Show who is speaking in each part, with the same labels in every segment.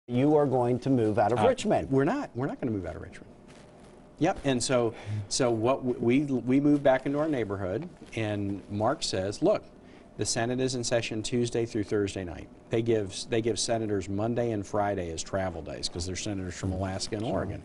Speaker 1: You are going to move out of Richmond.
Speaker 2: We're not. We're not going to move out of Richmond. Yep. And so what we moved back into our neighborhood, and Mark says, look, the Senate is in session Tuesday through Thursday night. They give senators Monday and Friday as travel days because they're senators from Alaska and Oregon.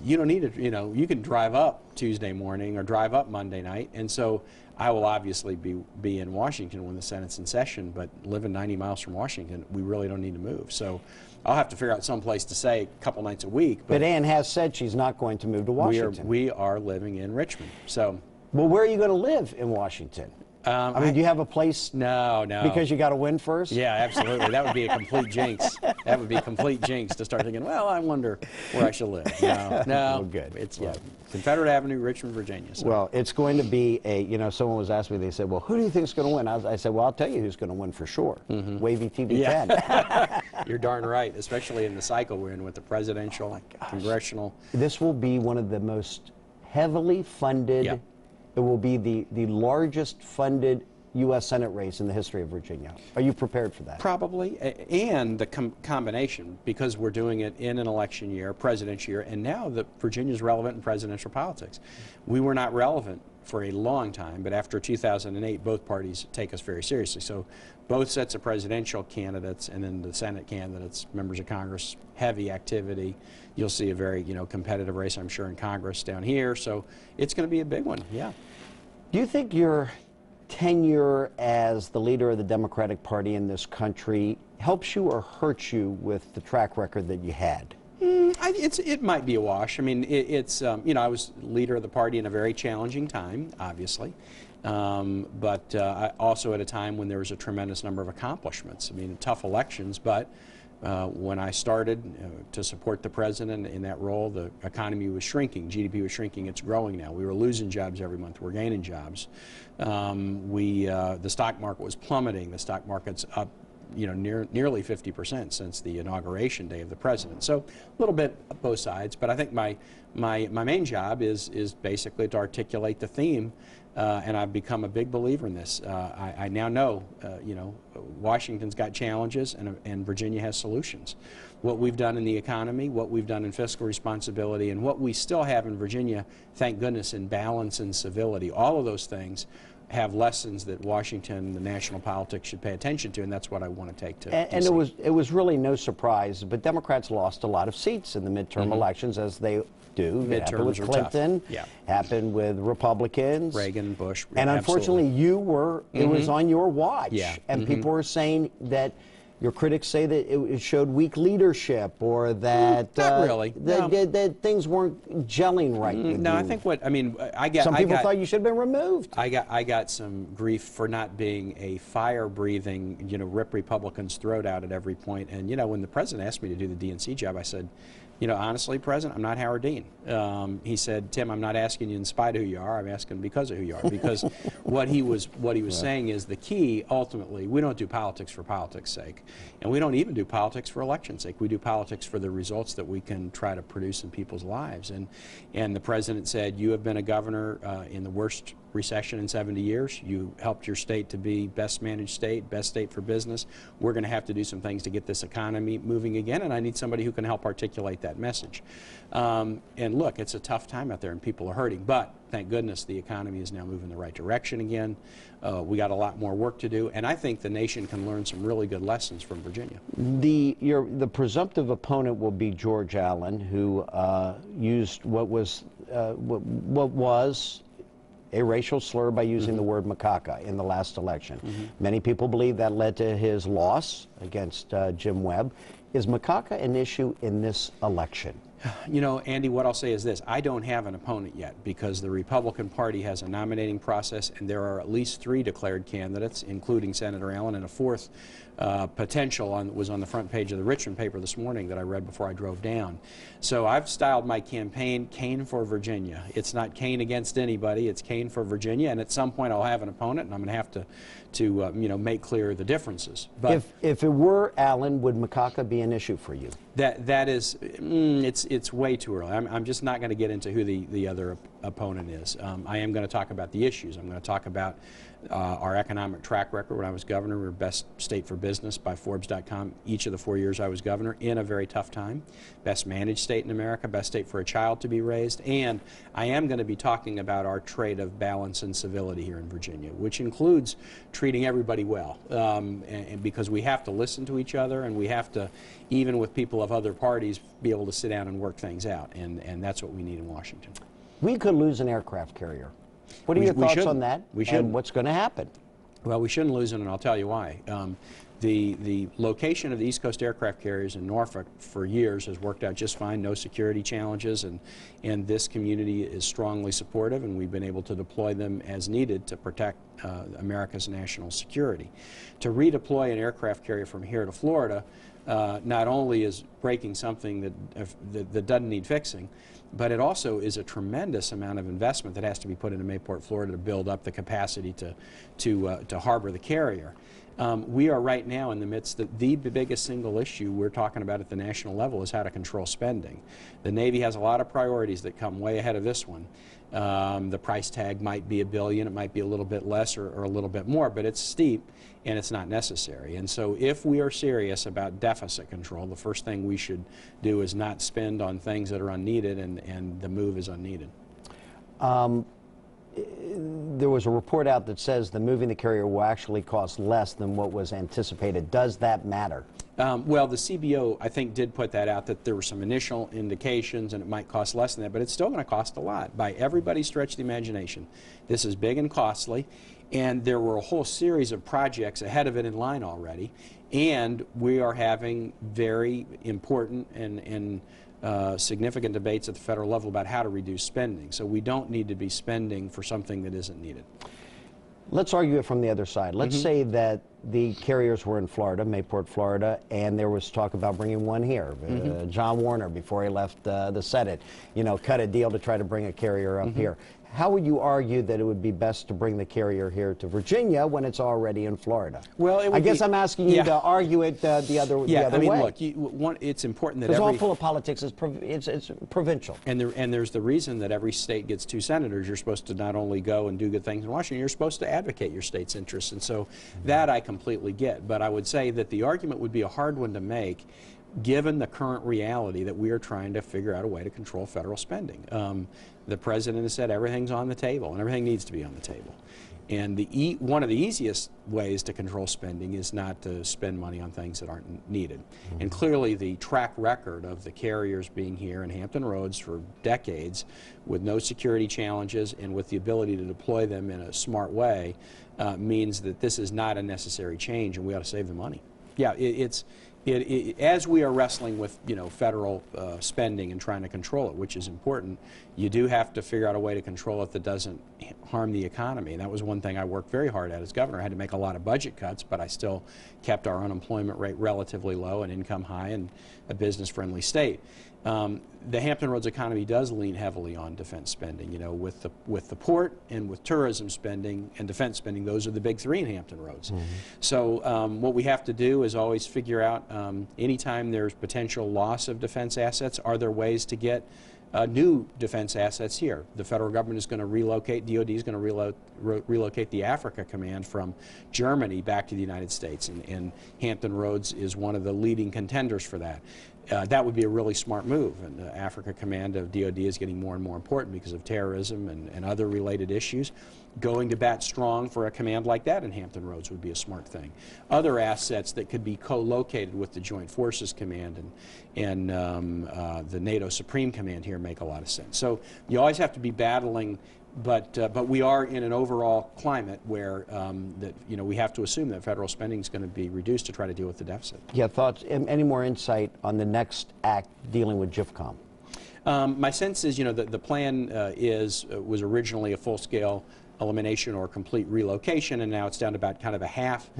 Speaker 2: You don't need to, you can drive up Tuesday morning or drive up Monday night. And so I will obviously be in Washington when the Senate's in session, but living 90 miles from Washington, we really don't need to move. So I'll have to figure out some place to stay a couple nights a week.
Speaker 1: But Ann has said she's not going to move to Washington.
Speaker 2: We are living in Richmond. So.
Speaker 1: Well, where are you going to live in Washington? I mean, do you have a place?
Speaker 2: No.
Speaker 1: Because you got to win first?
Speaker 2: Yeah, absolutely. That would be a complete jinx. That would be a complete jinx to start thinking, well, I wonder where I should live. No.
Speaker 1: Well, good.
Speaker 2: It's Confederate Avenue, Richmond, Virginia. So.
Speaker 1: Well, it's going to be someone was asking me, they said, well, who do you think is going to win? I said, well, I'll tell you who's going to win for sure. Wavy TV 10.
Speaker 2: Yeah. You're darn right, especially in the cycle we're in with the presidential, congressional.
Speaker 1: This will be one of the most heavily funded.
Speaker 2: Yep.
Speaker 1: It will be the largest funded U.S. Senate race in the history of Virginia. Are you prepared for that?
Speaker 2: Probably, and the combination, because we're doing it in an election year, presidential year, and now Virginia is relevant in presidential politics. We were not relevant for a long time, but after 2008, both parties take us very seriously. So both sets of presidential candidates and then the Senate candidates, members of Congress, heavy activity. You'll see a very, competitive race, I'm sure, in Congress down here. So it's going to be a big one, yeah.
Speaker 1: Do you think your tenure as the leader of the Democratic Party in this country helps you or hurts you with the track record that you had?
Speaker 2: It might be a wash. I mean, I was leader of the party in a very challenging time, obviously, but also at a time when there was a tremendous number of accomplishments. I mean, tough elections, but when I started to support the president in that role, the economy was shrinking. GDP was shrinking. It's growing now. We were losing jobs every month. We're gaining jobs. The stock market was plummeting. The stock market's up, nearly 50% since the inauguration day of the president. So a little bit of both sides. But I think my main job is basically to articulate the theme. And I've become a big believer in this. I now know, Washington's got challenges and Virginia has solutions. What we've done in the economy, what we've done in fiscal responsibility, and what we still have in Virginia, thank goodness, in balance and civility, all of those things have lessons that Washington, the national politics, should pay attention to, and that's what I want to take to DC.
Speaker 1: And it was really no surprise, but Democrats lost a lot of seats in the midterm elections, as they do. It happened with Clinton, happened with Republicans.
Speaker 2: Reagan, Bush.
Speaker 1: And unfortunately, you were, it was on your watch.
Speaker 2: Yeah.
Speaker 1: And people were saying that, your critics say that it showed weak leadership, or that
Speaker 2: not really.
Speaker 1: That things weren't gelling right.
Speaker 2: No, I think
Speaker 1: some people thought you should have been removed.
Speaker 2: I got some grief for not being a fire-breathing, rip Republicans' throat out at every point. And when the president asked me to do the DNC job, I said, honestly, President, I'm not Howard Dean. He said, Tim, I'm not asking you in spite of who you are. I'm asking because of who you are. Because what he was saying is the key, ultimately, we don't do politics for politics' sake. And we don't even do politics for election's sake. We do politics for the results that we can try to produce in people's lives. And the president said, you have been a governor in the worst recession in 70 years. You helped your state to be best managed state, best state for business. We're going to have to do some things to get this economy moving again, and I need somebody who can help articulate that message. And look, it's a tough time out there and people are hurting, but thank goodness the economy is now moving in the right direction again. We got a lot more work to do, and I think the nation can learn some really good lessons from Virginia.
Speaker 1: The presumptive opponent will be George Allen, who used what was a racial slur by using the word macaca in the last election. Many people believe that led to his loss against Jim Webb. Is macaca an issue in this election?
Speaker 2: Andy, what I'll say is this. I don't have an opponent yet because the Republican Party has a nominating process, and there are at least 3 declared candidates, including Senator Allen, and a 4th potential was on the front page of the Richmond paper this morning that I read before I drove down. So I've styled my campaign Kaine for Virginia. It's not Kaine against anybody. It's Kaine for Virginia, and at some point I'll have an opponent, and I'm going to have to make clear the differences. But
Speaker 1: if it were Allen, would macaca be an issue for you?
Speaker 2: That is, it's way too early. I'm just not going to get into who the other opponent is. I am going to talk about the issues. I'm going to talk about Our economic track record when I was governor, we were best state for business by Forbes.com each of the 4 years I was governor in a very tough time. Best managed state in America, best state for a child to be raised, and I am going to be talking about our trait of balance and civility here in Virginia, which includes treating everybody well, and because we have to listen to each other, and we have to, even with people of other parties, be able to sit down and work things out, and that's what we need in Washington.
Speaker 1: We could lose an aircraft carrier. What are your thoughts on that?
Speaker 2: We should.
Speaker 1: And what's going to happen?
Speaker 2: Well, we shouldn't lose it, and I'll tell you why. The location of the East Coast aircraft carriers in Norfolk for years has worked out just fine, no security challenges, and this community is strongly supportive, and we've been able to deploy them as needed to protect America's national security. To redeploy an aircraft carrier from here to Florida not only is breaking something that doesn't need fixing, but it also is a tremendous amount of investment that has to be put into Mayport, Florida to build up the capacity to harbor the carrier. We are right now in the midst of the biggest single issue we're talking about at the national level is how to control spending. The Navy has a lot of priorities that come way ahead of this one. The price tag might be $1 billion, it might be a little bit less or a little bit more, but it's steep and it's not necessary. And so if we are serious about deficit control, the first thing we should do is not spend on things that are unneeded, and the move is unneeded.
Speaker 1: There was a report out that says the moving the carrier will actually cost less than what was anticipated. Does that matter?
Speaker 2: Well, the CBO, I think, did put that out, that there were some initial indications and it might cost less than that, but it's still going to cost a lot. By everybody's stretch of the imagination, this is big and costly, and there were a whole series of projects ahead of it in line already, and we are having very important and significant debates at the federal level about how to reduce spending. So we don't need to be spending for something that isn't needed.
Speaker 1: Let's argue it from the other side. Let's say that the carriers were in Florida, Mayport, Florida, and there was talk about bringing one here. John Warner, before he left the Senate, cut a deal to try to bring a carrier up here. How would you argue that it would be best to bring the carrier here to Virginia when it's already in Florida?
Speaker 2: Well,
Speaker 1: I guess I'm asking you to argue it the other way.
Speaker 2: I mean, look, it's important that
Speaker 1: it's all full of politics. It's provincial.
Speaker 2: And there's the reason that every state gets 2 senators. You're supposed to not only go and do good things in Washington, you're supposed to advocate your state's interests. And so that I completely get. But I would say that the argument would be a hard one to make, given the current reality that we are trying to figure out a way to control federal spending. The president has said everything's on the table, and everything needs to be on the table. And one of the easiest ways to control spending is not to spend money on things that aren't needed. And clearly the track record of the carriers being here in Hampton Roads for decades with no security challenges and with the ability to deploy them in a smart way means that this is not a necessary change, and we ought to save the money. Yeah, as we are wrestling with federal spending and trying to control it, which is important, you do have to figure out a way to control it that doesn't harm the economy. And that was one thing I worked very hard at as governor. I had to make a lot of budget cuts, but I still kept our unemployment rate relatively low and income high and a business-friendly state. The Hampton Roads economy does lean heavily on defense spending. With the port and with tourism spending and defense spending, those are the big 3 in Hampton Roads. So what we have to do is always figure out, anytime there's potential loss of defense assets, are there ways to get new defense assets here? The federal government is going to relocate, DOD is going to relocate the Africa Command from Germany back to the United States, and Hampton Roads is one of the leading contenders for that. That would be a really smart move, and the Africa Command of DOD is getting more and more important because of terrorism and other related issues. Going to bat strong for a command like that in Hampton Roads would be a smart thing. Other assets that could be co-located with the Joint Forces Command and the NATO Supreme Command here make a lot of sense. So you always have to be battling, but we are in an overall climate where we have to assume that federal spending is going to be reduced to try to deal with the deficit.
Speaker 1: Yeah, thoughts? Any more insight on the next act dealing with GIFCOM?
Speaker 2: My sense is, the plan was originally a full-scale elimination or complete relocation, and now it's down to about kind of a half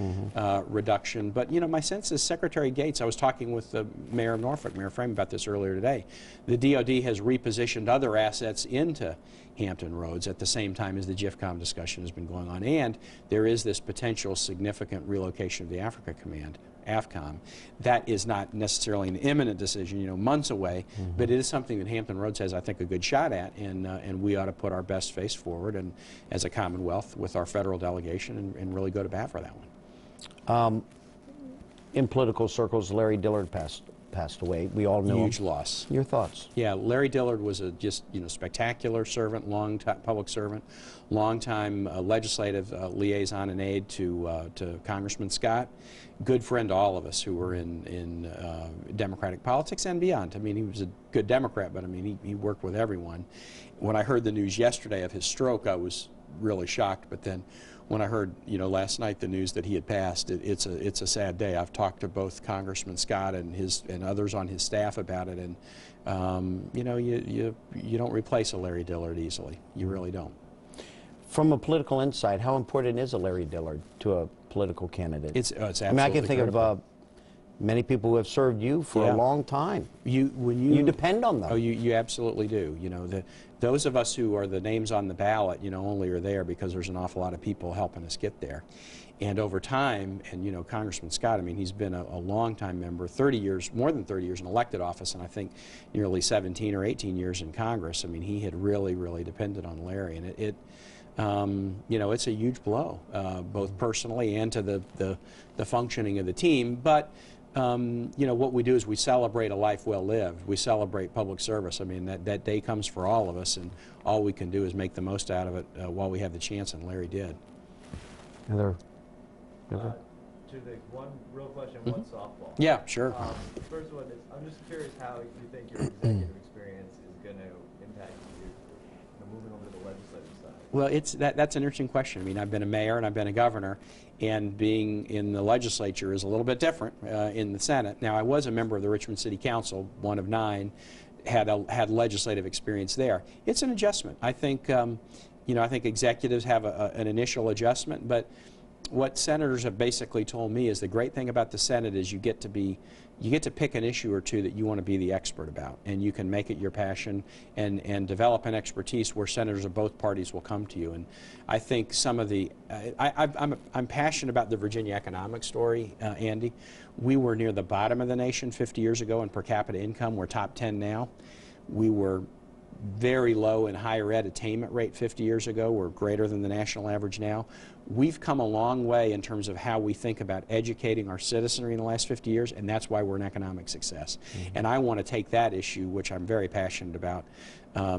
Speaker 2: reduction. But my sense is Secretary Gates, I was talking with the mayor of Norfolk, Mayor Frame, about this earlier today. The DOD has repositioned other assets into Hampton Roads at the same time as the GIFCOM discussion has been going on, and there is this potential significant relocation of the Africa Command AFCOM. That is not necessarily an imminent decision, you know, months away, but it is something that Hampton Roads has, I think, a good shot at, and we ought to put our best face forward and as a Commonwealth with our federal delegation and really go to bat for that one.
Speaker 1: In political circles, Larry Dillard passed away. We all know
Speaker 2: Huge
Speaker 1: him.
Speaker 2: loss.
Speaker 1: Your thoughts?
Speaker 2: Yeah, Larry Dillard was a just, you know, spectacular servant, long-time public servant, long-time legislative liaison and aide to Congressman Scott. Good friend to all of us who were in Democratic politics and beyond. I mean, he was a good Democrat, but I mean, he worked with everyone. When I heard the news yesterday of his stroke, I was really shocked, but then when I heard, you know, last night the news that he had passed, it's a sad day. I've talked to both Congressman Scott and others on his staff about it, and you know, you don't replace a Larry Dillard easily. You really don't.
Speaker 1: From a political insight, how important is a Larry Dillard to a political candidate?
Speaker 2: It's absolutely.
Speaker 1: I mean, I can think
Speaker 2: critical.
Speaker 1: of many people who have served you for a long time. You depend on them.
Speaker 2: Oh, you absolutely do. You know, those of us who are the names on the ballot, you know, only are there because there's an awful lot of people helping us get there. And over time, and you know, Congressman Scott, I mean, he's been a long-time member, 30 years, more than 30 years in elected office, and I think nearly 17 or 18 years in Congress. I mean, he had really, really depended on Larry, and you know, it's a huge blow, both personally and to the functioning of the team. But you know, what we do is we celebrate a life well lived. We celebrate public service. I mean, that day comes for all of us, and all we can do is make the most out of it while we have the chance, and Larry did.
Speaker 3: One real question, one softball.
Speaker 2: Yeah, sure.
Speaker 3: First one is, I'm just curious how you think your executive experience is going to impact you moving over to the legislative side.
Speaker 2: Well, that's an interesting question. I mean, I've been a mayor and I've been a governor, and being in the legislature is a little bit different in the Senate. Now, I was a member of the Richmond City Council, one of 9, had legislative experience there. It's an adjustment. I think, you know, I think executives have an initial adjustment, but what senators have basically told me is the great thing about the Senate is you get to pick an issue or two that you want to be the expert about, and you can make it your passion and develop an expertise where senators of both parties will come to you. And I think some of the I'm passionate about the Virginia economic story, Andy. We were near the bottom of the nation 50 years ago in per capita income. We're top 10 now. We were very low in higher ed attainment rate 50 years ago. We're greater than the national average now. We've come a long way in terms of how we think about educating our citizenry in the last 50 years, and that's why we're an economic success. And I want to take that issue, which I'm very passionate about,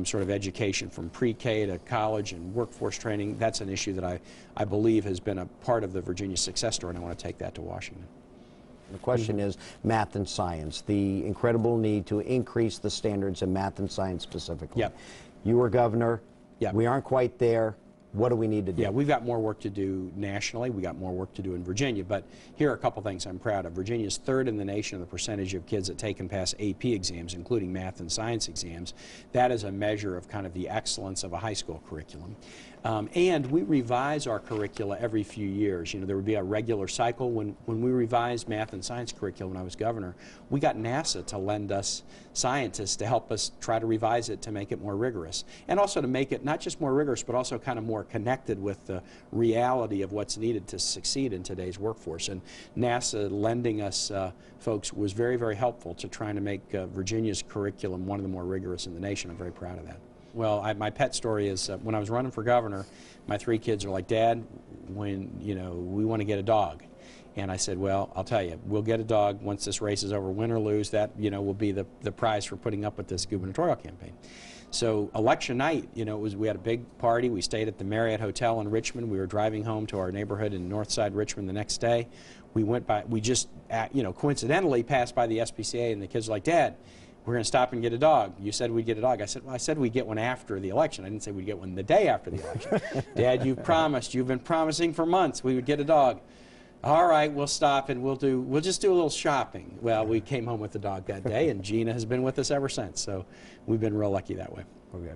Speaker 2: sort of education from pre-K to college and workforce training. That's an issue that I believe has been a part of the Virginia success story, and I want to take that to Washington.
Speaker 1: The question is math and science, the incredible need to increase the standards in math and science specifically.
Speaker 2: Yep.
Speaker 1: You were governor.
Speaker 2: Yep.
Speaker 1: We aren't quite there. What do we need to do?
Speaker 2: Yeah, we've got more work to do nationally. We got more work to do in Virginia. But here are a couple things I'm proud of. Virginia's 3rd in the nation in the percentage of kids that take and pass AP exams, including math and science exams. That is a measure of kind of the excellence of a high school curriculum. And we revise our curricula every few years. You know, there would be a regular cycle. When we revised math and science curriculum when I was governor, we got NASA to lend us scientists to help us try to revise it to make it more rigorous. And also to make it not just more rigorous, but also kind of more connected with the reality of what's needed to succeed in today's workforce. And NASA lending us folks was very, very helpful to trying to make Virginia's curriculum one of the more rigorous in the nation. I'm very proud of that. Well, my pet story is when I was running for governor, my 3 kids are like, Dad, when, you know, we want to get a dog. And I said, well, I'll tell you, we'll get a dog once this race is over, win or lose. That, you know, will be the prize for putting up with this gubernatorial campaign. So election night, you know, we had a big party. We stayed at the Marriott Hotel in Richmond. We were driving home to our neighborhood in Northside Richmond the next day. We just, you know, coincidentally passed by the SPCA, and the kids were like, Dad, we're going to stop and get a dog. You said we'd get a dog. I said, well, I said we'd get one after the election. I didn't say we'd get one the day after the election. Dad, you've promised. You've been promising for months we would get a dog. All right, we'll stop and we'll just do a little shopping. Well, we came home with the dog that day, and Gina has been with us ever since. So we've been real lucky that way.
Speaker 1: Okay.